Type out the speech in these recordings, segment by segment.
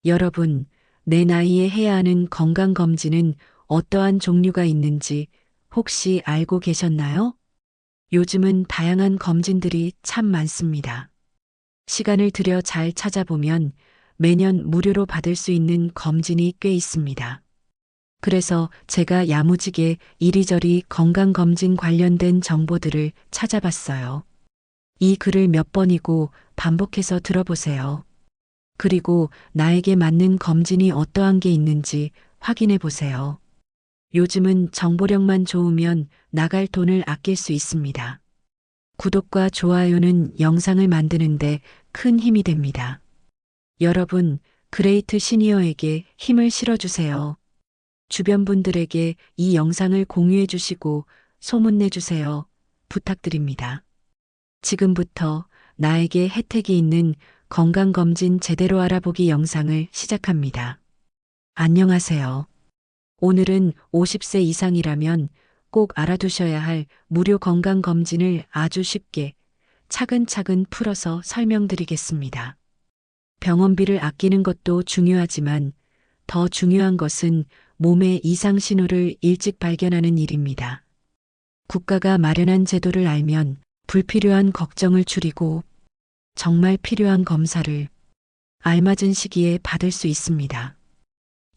여러분, 내 나이에 해야 하는 건강검진은 어떠한 종류가 있는지 혹시 알고 계셨나요? 요즘은 다양한 검진들이 참 많습니다. 시간을 들여 잘 찾아보면 매년 무료로 받을 수 있는 검진이 꽤 있습니다. 그래서 제가 야무지게 이리저리 건강검진 관련된 정보들을 찾아봤어요. 이 글을 몇 번이고 반복해서 들어보세요. 그리고 나에게 맞는 검진이 어떠한 게 있는지 확인해 보세요. 요즘은 정보력만 좋으면 나갈 돈을 아낄 수 있습니다. 구독과 좋아요는 영상을 만드는데 큰 힘이 됩니다. 여러분, 그레이트 시니어에게 힘을 실어주세요. 주변 분들에게 이 영상을 공유해 주시고 소문내 주세요. 부탁드립니다. 지금부터 나에게 혜택이 있는 건강검진 제대로 알아보기 영상을 시작합니다. 안녕하세요. 오늘은 50세 이상이라면 꼭 알아두셔야 할 무료 건강검진을 아주 쉽게 차근차근 풀어서 설명드리겠습니다. 병원비를 아끼는 것도 중요하지만 더 중요한 것은 몸의 이상 신호를 일찍 발견하는 일입니다. 국가가 마련한 제도를 알면 불필요한 걱정을 줄이고 정말 필요한 검사를 알맞은 시기에 받을 수 있습니다.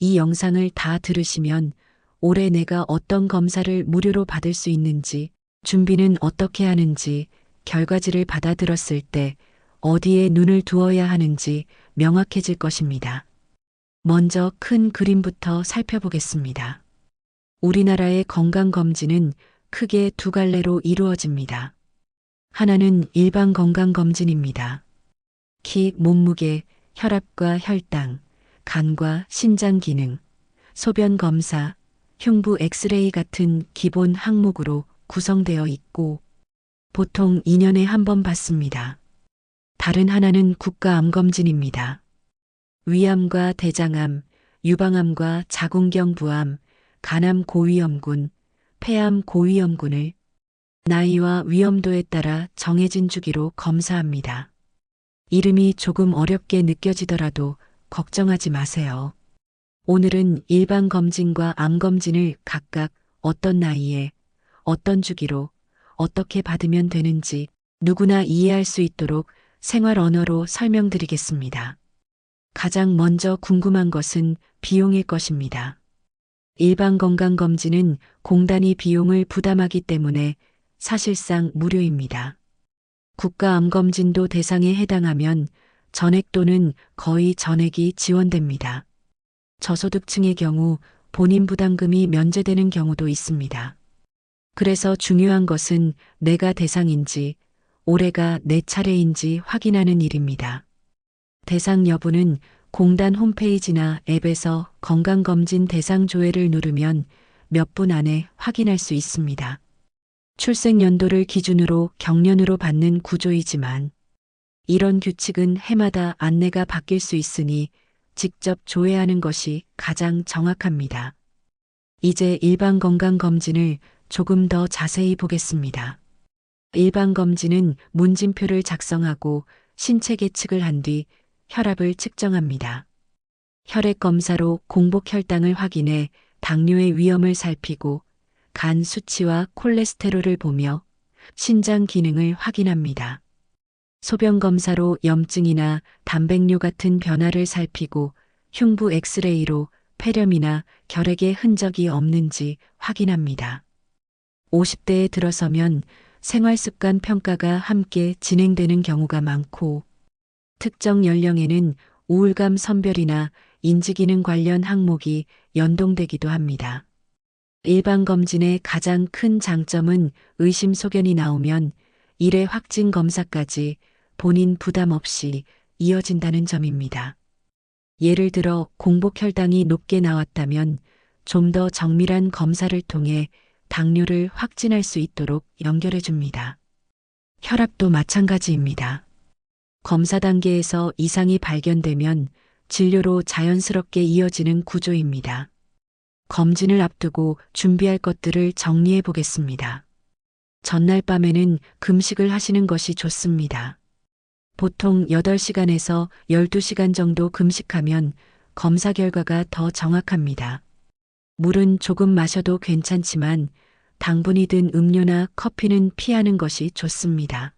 이 영상을 다 들으시면 올해 내가 어떤 검사를 무료로 받을 수 있는지, 준비는 어떻게 하는지, 결과지를 받아들었을 때 어디에 눈을 두어야 하는지 명확해질 것입니다. 먼저 큰 그림부터 살펴보겠습니다. 우리나라의 건강검진은 크게 두 갈래로 이루어집니다. 하나는 일반 건강검진입니다. 키, 몸무게, 혈압과 혈당, 간과 신장 기능, 소변 검사, 흉부 엑스레이 같은 기본 항목으로 구성되어 있고 보통 2년에 한 번 받습니다. 다른 하나는 국가암검진입니다. 위암과 대장암, 유방암과 자궁경부암, 간암 고위험군, 폐암 고위험군을 나이와 위험도에 따라 정해진 주기로 검사합니다. 이름이 조금 어렵게 느껴지더라도 걱정하지 마세요. 오늘은 일반 검진과 암 검진을 각각 어떤 나이에, 어떤 주기로, 어떻게 받으면 되는지 누구나 이해할 수 있도록 생활 언어로 설명드리겠습니다. 가장 먼저 궁금한 것은 비용일 것입니다. 일반 건강검진은 공단이 비용을 부담하기 때문에 사실상 무료입니다. 국가암검진도 대상에 해당하면 전액 또는 거의 전액이 지원됩니다. 저소득층의 경우 본인 부담금이 면제되는 경우도 있습니다. 그래서 중요한 것은 내가 대상인지, 올해가 내 차례인지 확인하는 일입니다. 대상 여부는 공단 홈페이지나 앱에서 건강검진 대상 조회를 누르면 몇 분 안에 확인할 수 있습니다. 출생 연도를 기준으로 경년으로 받는 구조이지만 이런 규칙은 해마다 안내가 바뀔 수 있으니 직접 조회하는 것이 가장 정확합니다. 이제 일반 건강검진을 조금 더 자세히 보겠습니다. 일반 검진은 문진표를 작성하고 신체 계측을 한 뒤 혈압을 측정합니다. 혈액 검사로 공복 혈당을 확인해 당뇨의 위험을 살피고 간 수치와 콜레스테롤을 보며 신장 기능을 확인합니다. 소변 검사로 염증이나 단백뇨 같은 변화를 살피고 흉부 엑스레이로 폐렴이나 결핵의 흔적이 없는지 확인합니다. 50대에 들어서면 생활습관 평가가 함께 진행되는 경우가 많고 특정 연령에는 우울감 선별이나 인지기능 관련 항목이 연동되기도 합니다. 일반 검진의 가장 큰 장점은 의심 소견이 나오면 1회 확진 검사까지 본인 부담 없이 이어진다는 점입니다. 예를 들어 공복 혈당이 높게 나왔다면 좀 더 정밀한 검사를 통해 당뇨를 확진할 수 있도록 연결해 줍니다. 혈압도 마찬가지입니다. 검사 단계에서 이상이 발견되면 진료로 자연스럽게 이어지는 구조입니다. 검진을 앞두고 준비할 것들을 정리해 보겠습니다. 전날 밤에는 금식을 하시는 것이 좋습니다. 보통 8시간에서 12시간 정도 금식하면 검사 결과가 더 정확합니다. 물은 조금 마셔도 괜찮지만 당분이 든 음료나 커피는 피하는 것이 좋습니다.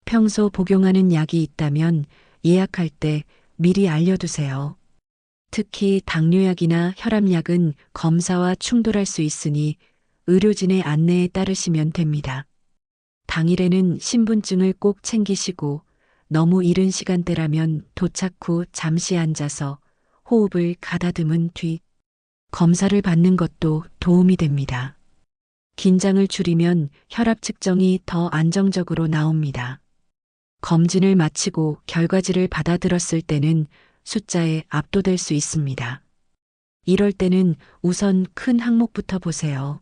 평소 복용하는 약이 있다면 예약할 때 미리 알려두세요. 특히 당뇨약이나 혈압약은 검사와 충돌할 수 있으니 의료진의 안내에 따르시면 됩니다. 당일에는 신분증을 꼭 챙기시고 너무 이른 시간대라면 도착 후 잠시 앉아서 호흡을 가다듬은 뒤 검사를 받는 것도 도움이 됩니다. 긴장을 줄이면 혈압 측정이 더 안정적으로 나옵니다. 검진을 마치고 결과지를 받아들었을 때는 숫자에 압도될 수 있습니다. 이럴 때는 우선 큰 항목부터 보세요.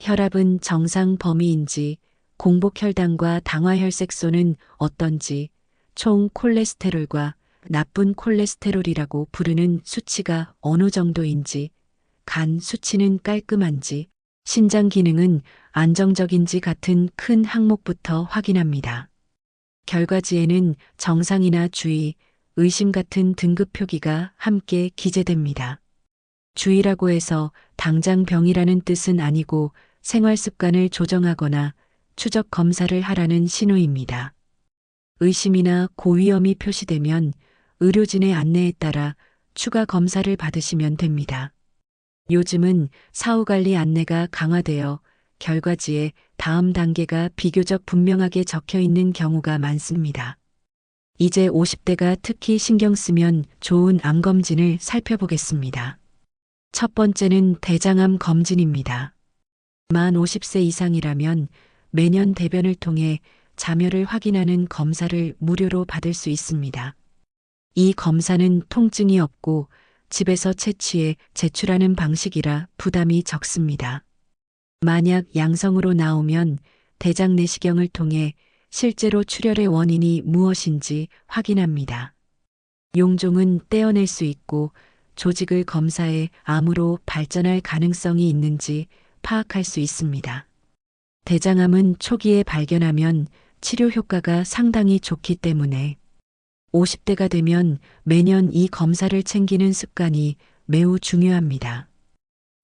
혈압은 정상 범위인지, 공복 혈당과 당화혈색소는 어떤지, 총 콜레스테롤과 나쁜 콜레스테롤이라고 부르는 수치가 어느 정도인지, 간 수치는 깔끔한지, 신장 기능은 안정적인지 같은 큰 항목부터 확인합니다. 결과지에는 정상이나 주의, 의심 같은 등급 표기가 함께 기재됩니다. 주의라고 해서 당장 병이라는 뜻은 아니고 생활 습관을 조정하거나 추적 검사를 하라는 신호입니다. 의심이나 고위험이 표시되면 의료진의 안내에 따라 추가 검사를 받으시면 됩니다. 요즘은 사후관리 안내가 강화되어 결과지에 다음 단계가 비교적 분명하게 적혀 있는 경우가 많습니다. 이제 50대가 특히 신경 쓰면 좋은 암 검진을 살펴보겠습니다. 첫 번째는 대장암 검진입니다. 만 50세 이상이라면 매년 대변을 통해 자멸을 확인하는 검사를 무료로 받을 수 있습니다. 이 검사는 통증이 없고 집에서 채취해 제출하는 방식이라 부담이 적습니다. 만약 양성으로 나오면 대장 내시경을 통해 실제로 출혈의 원인이 무엇인지 확인합니다. 용종은 떼어낼 수 있고 조직을 검사해 암으로 발전할 가능성이 있는지 파악할 수 있습니다. 대장암은 초기에 발견하면 치료 효과가 상당히 좋기 때문에 50대가 되면 매년 이 검사를 챙기는 습관이 매우 중요합니다.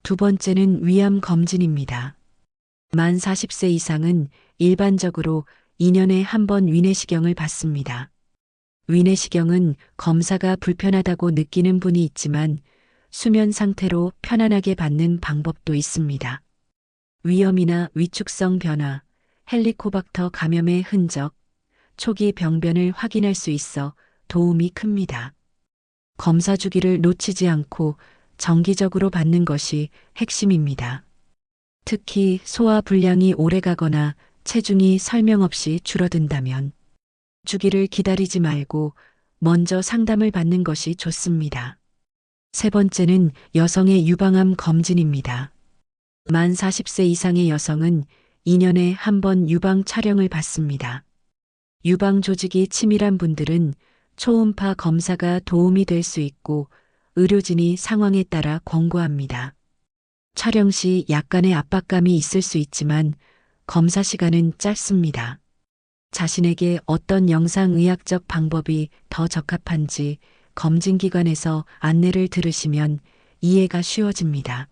두 번째는 위암 검진입니다. 만 40세 이상은 일반적으로 2년에 한 번 위내시경을 받습니다. 위내시경은 검사가 불편하다고 느끼는 분이 있지만 수면 상태로 편안하게 받는 방법도 있습니다. 위염이나 위축성 변화, 헬리코박터 감염의 흔적, 초기 병변을 확인할 수 있어 도움이 큽니다. 검사 주기를 놓치지 않고 정기적으로 받는 것이 핵심입니다. 특히 소화 불량이 오래가거나 체중이 설명 없이 줄어든다면 주기를 기다리지 말고 먼저 상담을 받는 것이 좋습니다. 세 번째는 여성의 유방암 검진입니다. 만 40세 이상의 여성은 2년에 한 번 유방 촬영을 받습니다. 유방 조직이 치밀한 분들은 초음파 검사가 도움이 될 수 있고 의료진이 상황에 따라 권고합니다. 촬영 시 약간의 압박감이 있을 수 있지만 검사 시간은 짧습니다. 자신에게 어떤 영상의학적 방법이 더 적합한지 검진기관에서 안내를 들으시면 이해가 쉬워집니다.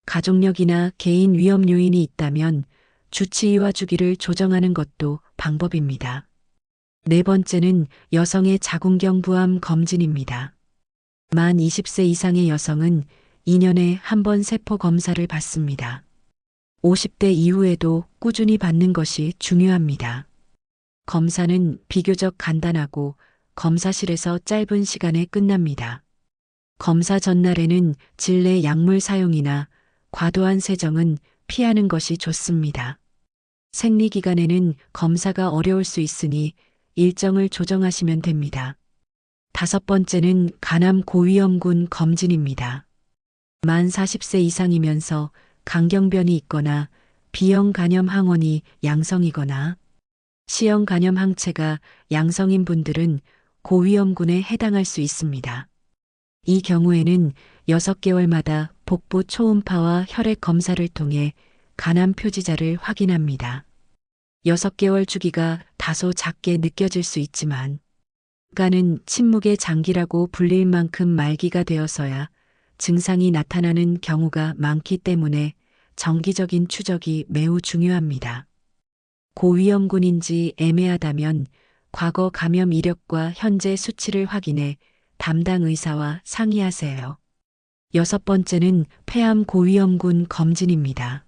가족력이나 개인 위험 요인이 있다면 주치의와 주기를 조정하는 것도 방법입니다. 네 번째는 여성의 자궁경부암 검진입니다. 만 20세 이상의 여성은 2년에 한 번 세포 검사를 받습니다. 50대 이후에도 꾸준히 받는 것이 중요합니다. 검사는 비교적 간단하고 검사실에서 짧은 시간에 끝납니다. 검사 전날에는 질내 약물 사용이나 과도한 세정은 피하는 것이 좋습니다. 생리기간에는 검사가 어려울 수 있으니 일정을 조정하시면 됩니다. 다섯 번째는 간암 고위험군 검진입니다. 만 40세 이상이면서 강경변이 있거나 B형 간염 항원이 양성이거나 C형 간염 항체가 양성인 분들은 고위험군에 해당할 수 있습니다. 이 경우에는 6개월마다 복부 초음파와 혈액 검사를 통해 간암 표지자를 확인합니다. 6개월 주기가 다소 작게 느껴질 수 있지만 가는 침묵의 장기라고 불릴 만큼 말기가 되어서야 증상이 나타나는 경우가 많기 때문에 정기적인 추적이 매우 중요합니다. 고위험군인지 애매하다면 과거 감염 이력과 현재 수치를 확인해 담당 의사와 상의하세요. 6번째는 폐암 고위험군 검진입니다.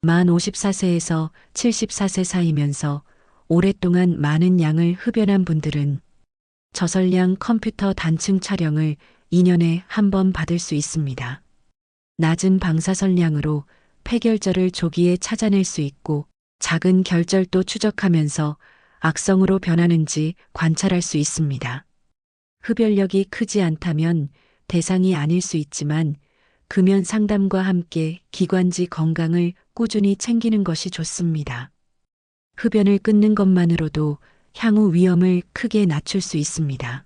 만 54세에서 74세 사이면서 오랫동안 많은 양을 흡연한 분들은 저설량 컴퓨터 단층 촬영을 2년에 한 번 받을 수 있습니다. 낮은 방사선량으로 폐결절을 조기에 찾아낼 수 있고 작은 결절도 추적하면서 악성으로 변하는지 관찰할 수 있습니다. 흡연력이 크지 않다면 대상이 아닐 수 있지만 금연 상담과 함께 기관지 건강을 꾸준히 챙기는 것이 좋습니다. 흡연을 끊는 것만으로도 향후 위험을 크게 낮출 수 있습니다.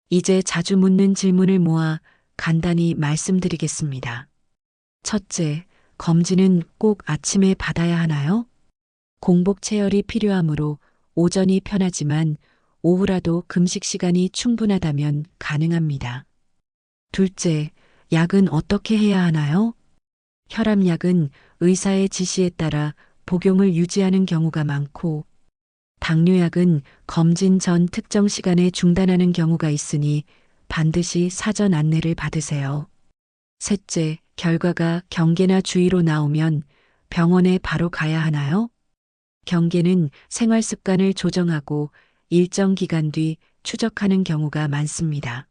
이제 자주 묻는 질문을 모아 간단히 말씀드리겠습니다. 첫째, 검진은 꼭 아침에 받아야 하나요? 공복 체열이 필요하므로 오전이 편하지만 오후라도 금식 시간이 충분하다면 가능합니다. 둘째, 약은 어떻게 해야 하나요? 혈압약은 의사의 지시에 따라 복용을 유지하는 경우가 많고, 당뇨약은 검진 전 특정 시간에 중단하는 경우가 있으니 반드시 사전 안내를 받으세요. 셋째, 결과가 경계나 주의로 나오면 병원에 바로 가야 하나요? 경계는 생활 습관을 조정하고 일정 기간 뒤 추적하는 경우가 많습니다.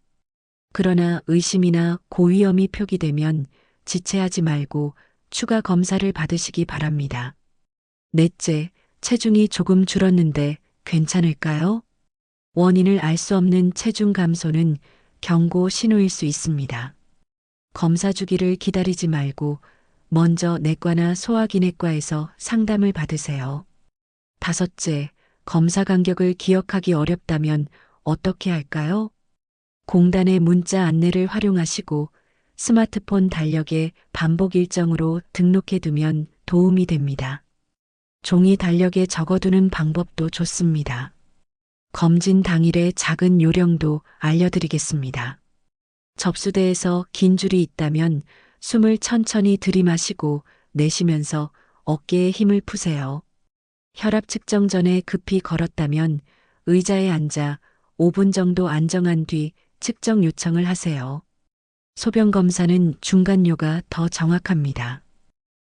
그러나 의심이나 고위험이 표기되면 지체하지 말고 추가 검사를 받으시기 바랍니다. 넷째, 체중이 조금 줄었는데 괜찮을까요? 원인을 알 수 없는 체중 감소는 경고 신호일 수 있습니다. 검사 주기를 기다리지 말고 먼저 내과나 소화기내과에서 상담을 받으세요. 다섯째, 검사 간격을 기억하기 어렵다면 어떻게 할까요? 공단의 문자 안내를 활용하시고 스마트폰 달력에 반복 일정으로 등록해 두면 도움이 됩니다. 종이 달력에 적어두는 방법도 좋습니다. 검진 당일의 작은 요령도 알려드리겠습니다. 접수대에서 긴 줄이 있다면 숨을 천천히 들이마시고 내쉬면서 어깨에 힘을 푸세요. 혈압 측정 전에 급히 걸었다면 의자에 앉아 5분 정도 안정한 뒤 측정 요청을 하세요. 소변 검사는 중간료가 더 정확합니다.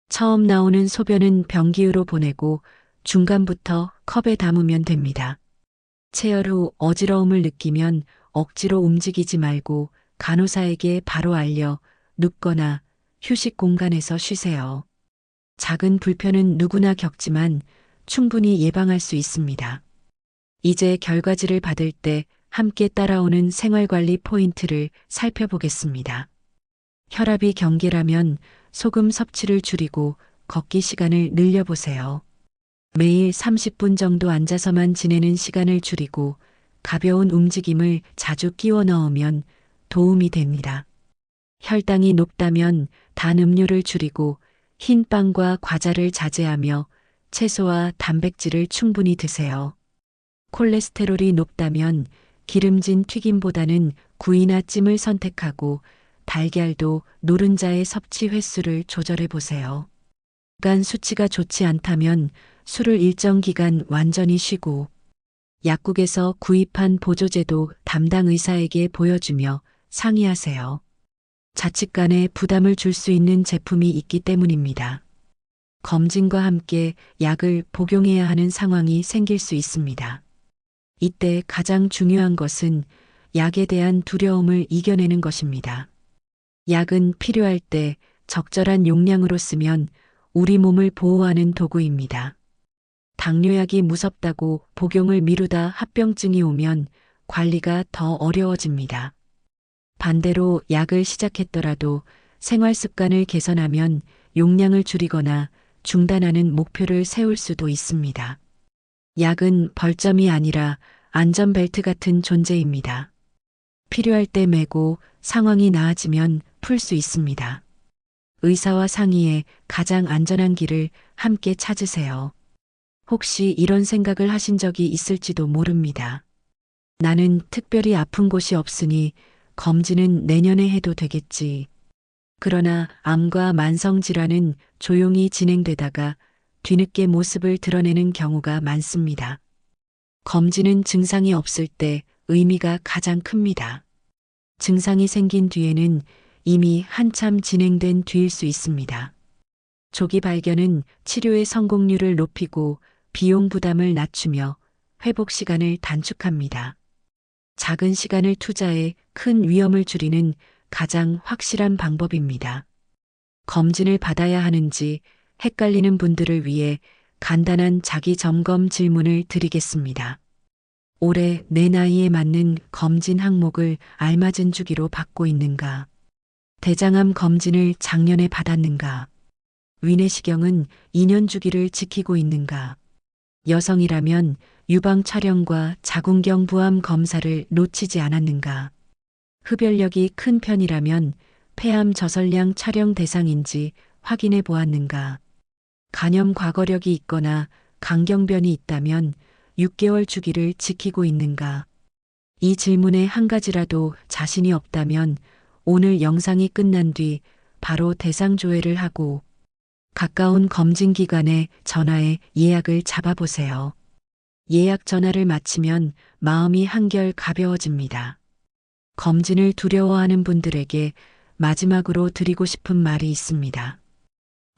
처음 나오는 소변은 변기로 보내고 중간부터 컵에 담으면 됩니다. 체열 후 어지러움을 느끼면 억지로 움직이지 말고 간호사에게 바로 알려 눕거나 휴식 공간에서 쉬세요. 작은 불편은 누구나 겪지만 충분히 예방할 수 있습니다. 이제 결과지를 받을 때 함께 따라오는 생활관리 포인트를 살펴보겠습니다. 혈압이 경계라면 소금 섭취를 줄이고 걷기 시간을 늘려보세요. 매일 30분 정도 앉아서만 지내는 시간을 줄이고 가벼운 움직임을 자주 끼워 넣으면 도움이 됩니다. 혈당이 높다면 단 음료를 줄이고 흰 빵과 과자를 자제하며 채소와 단백질을 충분히 드세요. 콜레스테롤이 높다면 기름진 튀김보다는 구이나 찜을 선택하고 달걀도 노른자의 섭취 횟수를 조절해 보세요. 간 수치가 좋지 않다면 술을 일정 기간 완전히 쉬고 약국에서 구입한 보조제도 담당 의사에게 보여주며 상의하세요. 자칫간에 부담을 줄 수 있는 제품이 있기 때문입니다. 검진과 함께 약을 복용해야 하는 상황이 생길 수 있습니다. 이때 가장 중요한 것은 약에 대한 두려움을 이겨내는 것입니다. 약은 필요할 때 적절한 용량으로 쓰면 우리 몸을 보호하는 도구입니다. 당뇨약이 무섭다고 복용을 미루다 합병증이 오면 관리가 더 어려워집니다. 반대로 약을 시작했더라도 생활 습관을 개선하면 용량을 줄이거나 중단하는 목표를 세울 수도 있습니다. 약은 벌점이 아니라 안전벨트 같은 존재입니다. 필요할 때 매고 상황이 나아지면 풀 수 있습니다. 의사와 상의해 가장 안전한 길을 함께 찾으세요. 혹시 이런 생각을 하신 적이 있을지도 모릅니다. 나는 특별히 아픈 곳이 없으니 검진은 내년에 해도 되겠지. 그러나 암과 만성질환은 조용히 진행되다가 뒤늦게 모습을 드러내는 경우가 많습니다. 검진은 증상이 없을 때 의미가 가장 큽니다. 증상이 생긴 뒤에는 이미 한참 진행된 뒤일 수 있습니다. 조기 발견은 치료의 성공률을 높이고 비용 부담을 낮추며 회복 시간을 단축합니다. 작은 시간을 투자해 큰 위험을 줄이는 가장 확실한 방법입니다. 검진을 받아야 하는지 헷갈리는 분들을 위해 간단한 자기 점검 질문을 드리겠습니다. 올해 내 나이에 맞는 검진 항목을 알맞은 주기로 받고 있는가? 대장암 검진을 작년에 받았는가? 위내시경은 2년 주기를 지키고 있는가? 여성이라면 유방 촬영과 자궁경 부암 검사를 놓치지 않았는가? 흡연력이 큰 편이라면 폐암 저설량 촬영 대상인지 확인해 보았는가? 간염 과거력이 있거나 강경변이 있다면 6개월 주기를 지키고 있는가? 이 질문에 한 가지라도 자신이 없다면 오늘 영상이 끝난 뒤 바로 대상 조회를 하고 가까운 검진 기관에 전화해 예약을 잡아보세요. 예약 전화를 마치면 마음이 한결 가벼워집니다. 검진을 두려워하는 분들에게 마지막으로 드리고 싶은 말이 있습니다.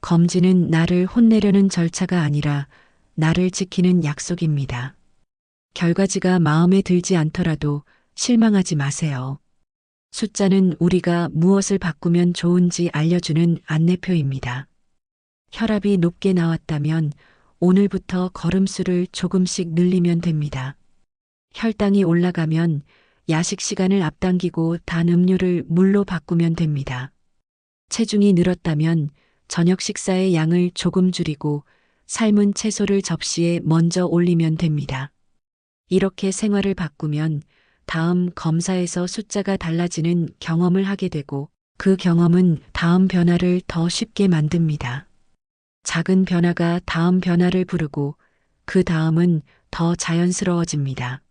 검진은 나를 혼내려는 절차가 아니라 나를 지키는 약속입니다. 결과지가 마음에 들지 않더라도 실망하지 마세요. 숫자는 우리가 무엇을 바꾸면 좋은지 알려주는 안내표입니다. 혈압이 높게 나왔다면 오늘부터 걸음수를 조금씩 늘리면 됩니다. 혈당이 올라가면 야식 시간을 앞당기고 단 음료를 물로 바꾸면 됩니다. 체중이 늘었다면 저녁 식사의 양을 조금 줄이고 삶은 채소를 접시에 먼저 올리면 됩니다. 이렇게 생활을 바꾸면 다음 검사에서 숫자가 달라지는 경험을 하게 되고 그 경험은 다음 변화를 더 쉽게 만듭니다. 작은 변화가 다음 변화를 부르고 그 다음은 더 자연스러워집니다.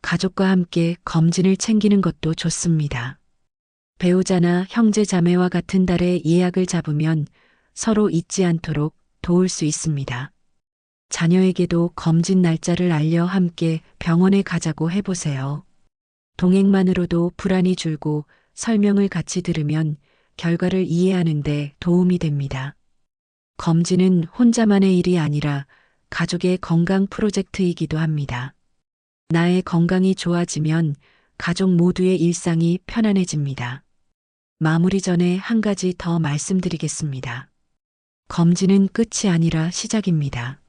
가족과 함께 검진을 챙기는 것도 좋습니다. 배우자나 형제 자매와 같은 달에 예약을 잡으면 서로 잊지 않도록 도울 수 있습니다. 자녀에게도 검진 날짜를 알려 함께 병원에 가자고 해보세요. 동행만으로도 불안이 줄고 설명을 같이 들으면 결과를 이해하는 데 도움이 됩니다. 검진은 혼자만의 일이 아니라 가족의 건강 프로젝트이기도 합니다. 나의 건강이 좋아지면 가족 모두의 일상이 편안해집니다. 마무리 전에 한 가지 더 말씀드리겠습니다. 검진은 끝이 아니라 시작입니다.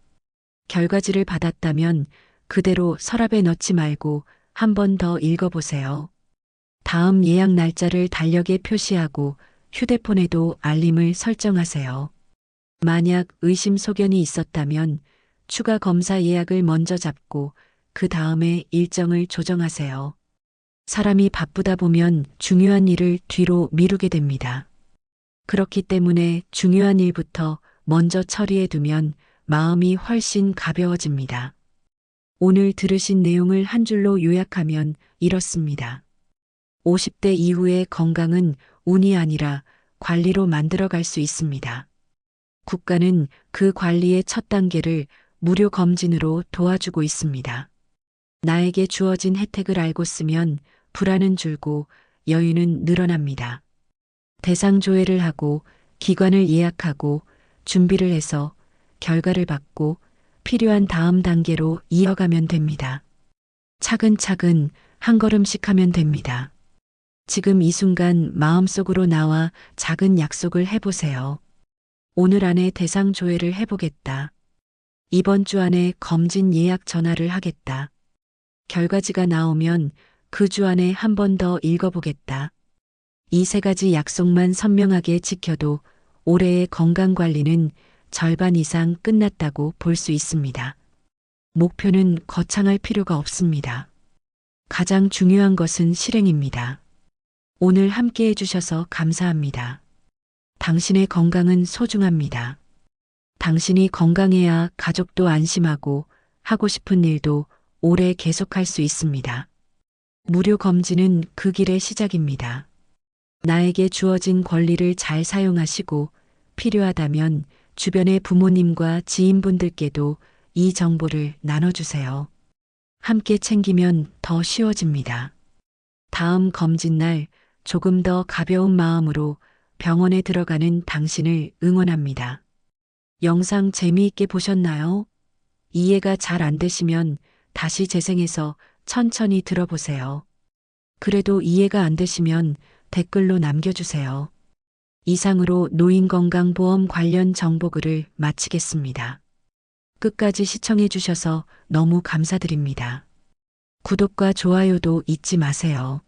결과지를 받았다면 그대로 서랍에 넣지 말고 한 번 더 읽어보세요. 다음 예약 날짜를 달력에 표시하고 휴대폰에도 알림을 설정하세요. 만약 의심소견이 있었다면 추가 검사 예약을 먼저 잡고 그 다음에 일정을 조정하세요. 사람이 바쁘다 보면 중요한 일을 뒤로 미루게 됩니다. 그렇기 때문에 중요한 일부터 먼저 처리해 두면 마음이 훨씬 가벼워집니다. 오늘 들으신 내용을 한 줄로 요약하면 이렇습니다. 50대 이후의 건강은 운이 아니라 관리로 만들어갈 수 있습니다. 국가는 그 관리의 첫 단계를 무료 검진으로 도와주고 있습니다. 나에게 주어진 혜택을 알고 쓰면 불안은 줄고 여유는 늘어납니다. 대상 조회를 하고 기관을 예약하고 준비를 해서 결과를 받고 필요한 다음 단계로 이어가면 됩니다. 차근차근 한 걸음씩 하면 됩니다. 지금 이 순간 마음속으로 나와 작은 약속을 해보세요. 오늘 안에 대상 조회를 해보겠다. 이번 주 안에 검진 예약 전화를 하겠다. 결과지가 나오면 그 주 안에 한 번 더 읽어보겠다. 이 세 가지 약속만 선명하게 지켜도 올해의 건강관리는 절반 이상 끝났다고 볼 수 있습니다. 목표는 거창할 필요가 없습니다. 가장 중요한 것은 실행입니다. 오늘 함께 해주셔서 감사합니다. 당신의 건강은 소중합니다. 당신이 건강해야 가족도 안심하고 하고 싶은 일도 오래 계속할 수 있습니다. 무료 검진은 그 길의 시작입니다. 나에게 주어진 권리를 잘 사용하시고 필요하다면 주변의 부모님과 지인분들께도 이 정보를 나눠주세요. 함께 챙기면 더 쉬워집니다. 다음 검진 날 조금 더 가벼운 마음으로 병원에 들어가는 당신을 응원합니다. 영상 재미있게 보셨나요? 이해가 잘 안 되시면 다시 재생해서 천천히 들어보세요. 그래도 이해가 안 되시면 댓글로 남겨주세요. 이상으로 노인건강보험 관련 정보글을 마치겠습니다. 끝까지 시청해주셔서 너무 감사드립니다. 구독과 좋아요도 잊지 마세요.